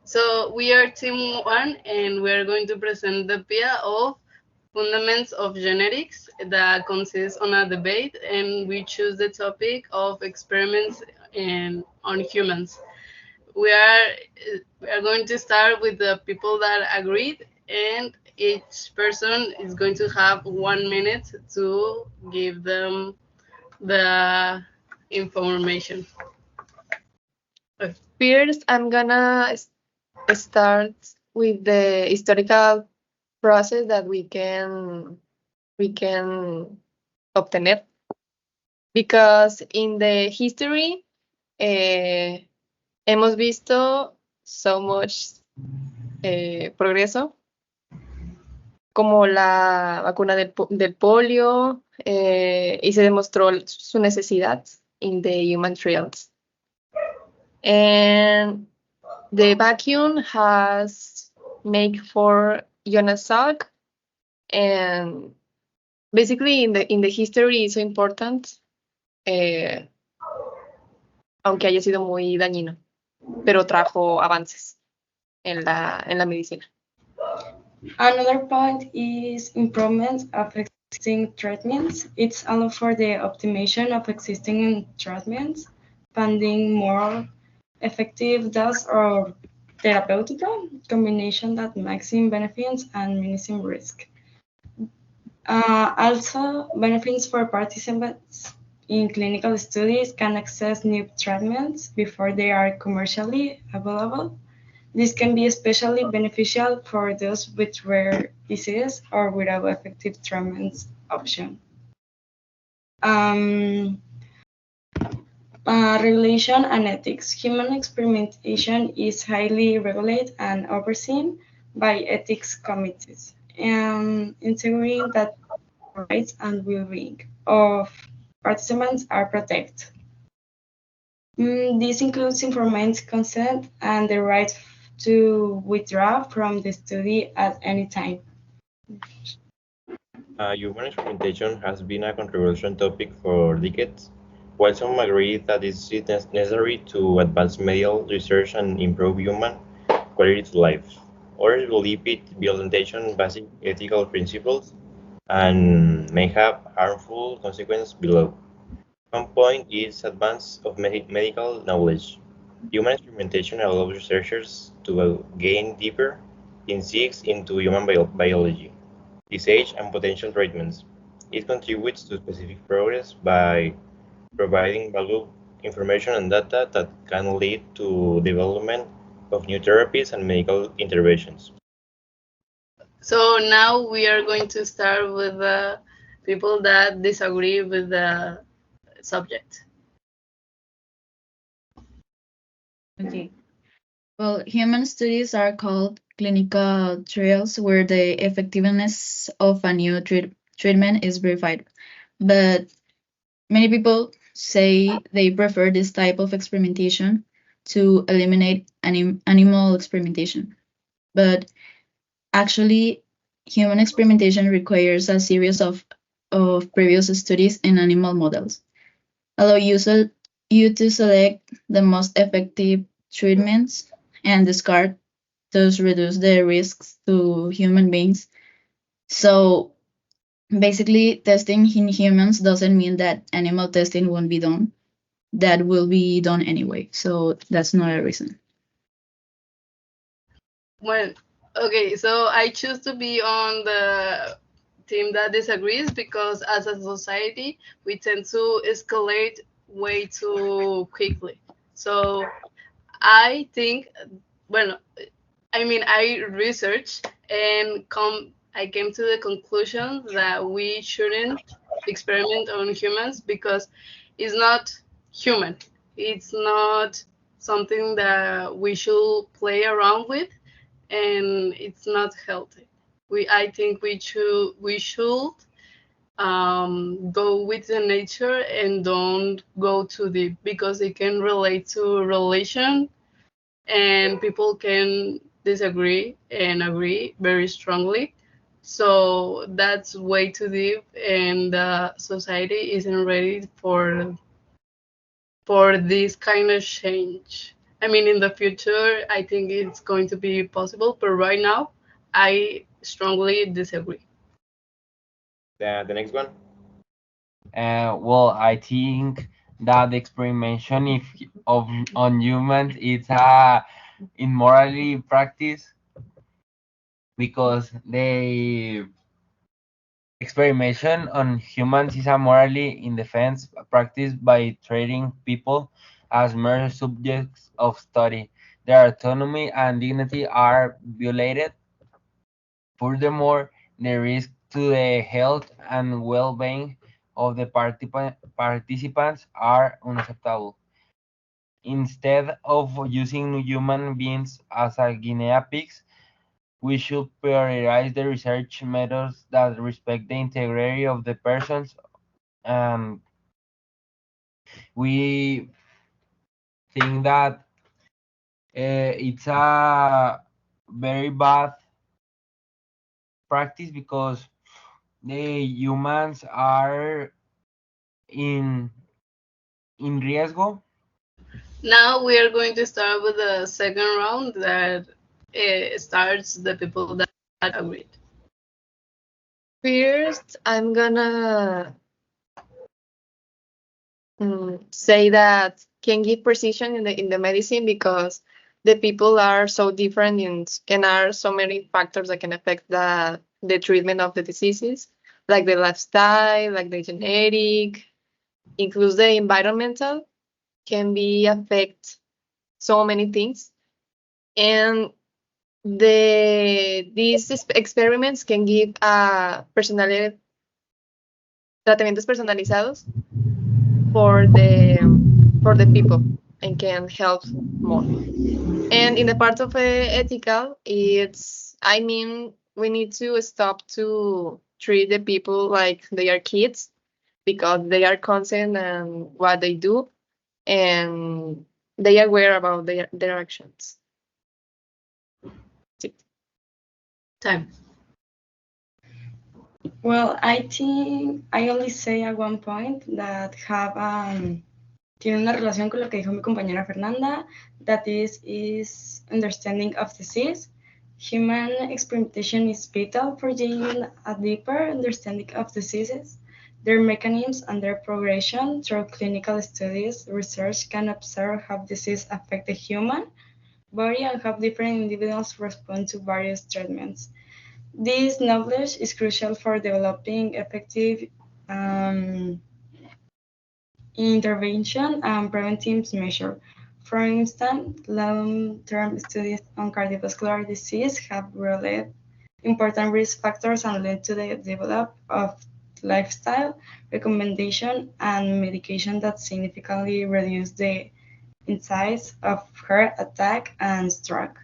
So we are team 1, and we are going to present the PIA of Fundaments of Genetics that consists on a debate, and we choose the topic of experiments on humans. We are going to start with the people that agreed, and each person is going to have 1 minute to give them the information. Okay. First, I'm gonna start with the historical process that we can obtener, because in the history hemos visto so much progreso, como la vacuna del polio, y se demostró su necesidad in the human trials. And the vacuum has made for Jonas Salk, and basically in the history is so important, aunque haya sido muy dañino, pero trajo avances en la medicina. Another point is improvement of existing treatments. It's allowed for the optimization of existing treatments, finding more effective dose or therapeutic combination that maximum benefits and minimizing risk. Also, benefits for participants in clinical studies can access new treatments before they are commercially available. This can be especially beneficial for those with rare diseases or without effective treatment option. Regulation and ethics. Human experimentation is highly regulated and overseen by ethics committees, ensuring that rights and well-being of participants are protected. This includes informed consent and the right to withdraw from the study at any time. Human experimentation has been a controversial topic for decades. While some agree that it is necessary to advance medical research and improve human quality of life, others believe it violates basic ethical principles and may have harmful consequences below. One point is advance of medical knowledge. Human experimentation allows researchers to gain deeper insights into human biology, disease, and potential treatments. It contributes to specific progress by providing valuable information and data that can lead to development of new therapies and medical interventions. So now we are going to start with the people that disagree with the subject. Okay. Well, human studies are called clinical trials where the effectiveness of a new treatment is verified. But many people say they prefer this type of experimentation to eliminate animal experimentation. But actually, human experimentation requires a series of previous studies in animal models, allow you to select the most effective treatments and discard those reduce the risks to human beings. So basically, testing in humans doesn't mean that animal testing won't be done. That will be done anyway. So that's not a reason. Well, okay, so I choose to be on the team that disagrees because as a society, we tend to escalate way too quickly. So I think, well, I researched and I came to the conclusion that we shouldn't experiment on humans because it's not human. It's not something that we should play around with, and it's not healthy. I think we should go with the nature and don't go too deep because it can relate to relation, and people can disagree and agree very strongly. So that's way too deep, and the society isn't ready for this kind of change. I mean, in the future, I think it's going to be possible, but right now, I strongly disagree. The next one. Well, I think that the experimentation if of on humans is a immorally practice because the experimentation on humans is a morally indefense practice by treating people as mere subjects of study. Their autonomy and dignity are violated. Furthermore, the risk to the health and well-being of the participants are unacceptable. Instead of using human beings as a guinea pigs, we should prioritize the research methods that respect the integrity of the persons. And we think that it's a very bad practice because the humans are in riesgo. Now we are going to start with the second round that starts the people that agreed. First, I'm gonna say that can give precision in the medicine because the people are so different and are so many factors that can affect the treatment of the diseases, like the lifestyle, like the genetic, includes the environmental, can be affect so many things. And these experiments can give tratamientos personalizados for the people and can help more. And in the part of ethical, it's I mean we need to stop to treat the people like they are kids because they are consent and what they do and they are aware about their actions. Time. Well, I think I only say at one point that have tiene una relación con lo que dijo mi compañera Fernanda, that is understanding of disease. Human experimentation is vital for gaining a deeper understanding of diseases, their mechanisms, and their progression. Through clinical studies, research can observe how disease affect the human body and how different individuals respond to various treatments. This knowledge is crucial for developing effective intervention and preventive measures. For instance, long-term studies on cardiovascular disease have revealed important risk factors and led to the development of lifestyle recommendation and medication that significantly reduce the incidence of heart attack and stroke.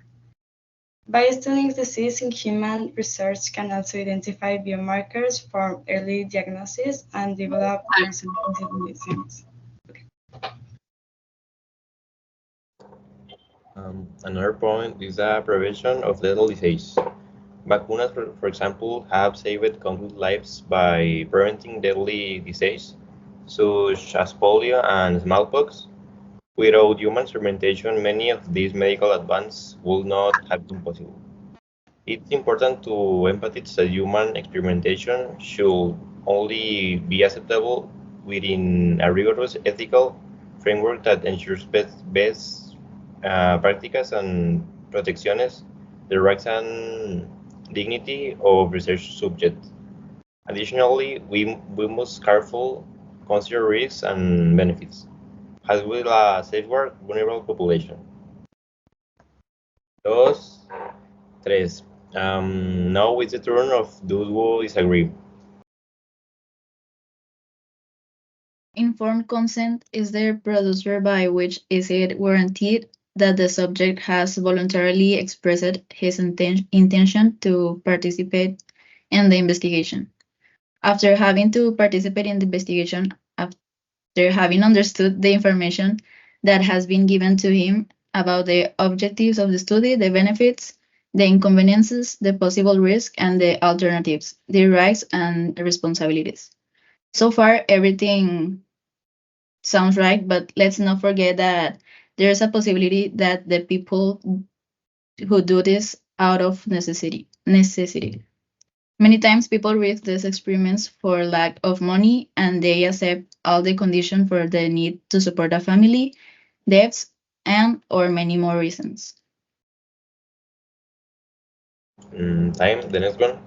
By studying disease in human, research can also identify biomarkers for early diagnosis and develop personalized medicines. Another point is the prevention of lethal disease. Vacunas, for example, have saved countless lives by preventing deadly disease, such as polio and smallpox. Without human experimentation, many of these medical advances would not have been possible. It's important to emphasize that human experimentation should only be acceptable within a rigorous ethical framework that ensures best practices and protections, the rights and dignity of research subjects. Additionally, we must carefully consider risks and benefits, as well as safeguard vulnerable population. Dos, tres. Now it's the turn of those who disagree. Informed consent is the procedure by which is it guaranteed that the subject has voluntarily expressed his intention to participate in the investigation. After having to participate in the investigation, after having understood the information that has been given to him about the objectives of the study, the benefits, the inconveniences, the possible risk, and the alternatives, the rights and responsibilities. So far, everything sounds right, but let's not forget that there's a possibility that the people who do this out of necessity. Many times people risk these experiments for lack of money and they accept all the conditions for the need to support a family, debts, and or many more reasons. Time, the next one.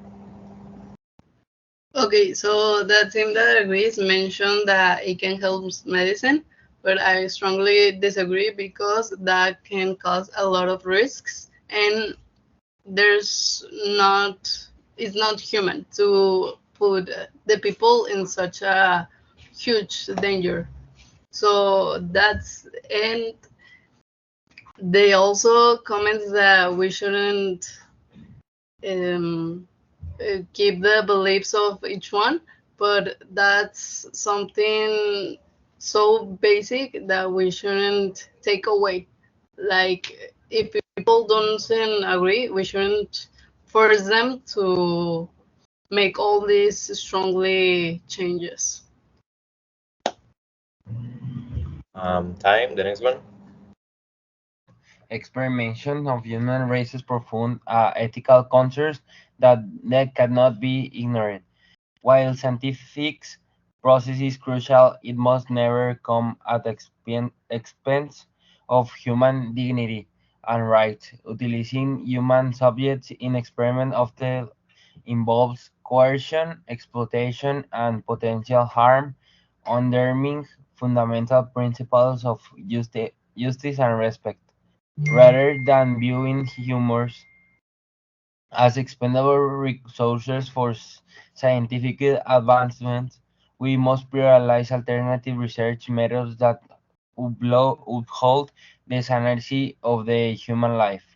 Okay, so the team that agrees mentioned that it can help medicine, but I strongly disagree because that can cause a lot of risks and there's not it's not human to put the people in such a huge danger. So that's and they also comment that we shouldn't um, keep the beliefs of each one, but that's something so basic that we shouldn't take away. Like, if people don't agree, we shouldn't force them to make all these strongly changes. Time, the next one. Experimentation of human raises profound ethical concerns that cannot be ignored. While scientific process is crucial, it must never come at the expense of human dignity and rights. Utilizing human subjects in experiment often involves coercion, exploitation, and potential harm, undermining fundamental principles of justice and respect. Rather than viewing humors as expendable resources for scientific advancement, we must prioritize alternative research methods that uphold the sanity of the human life.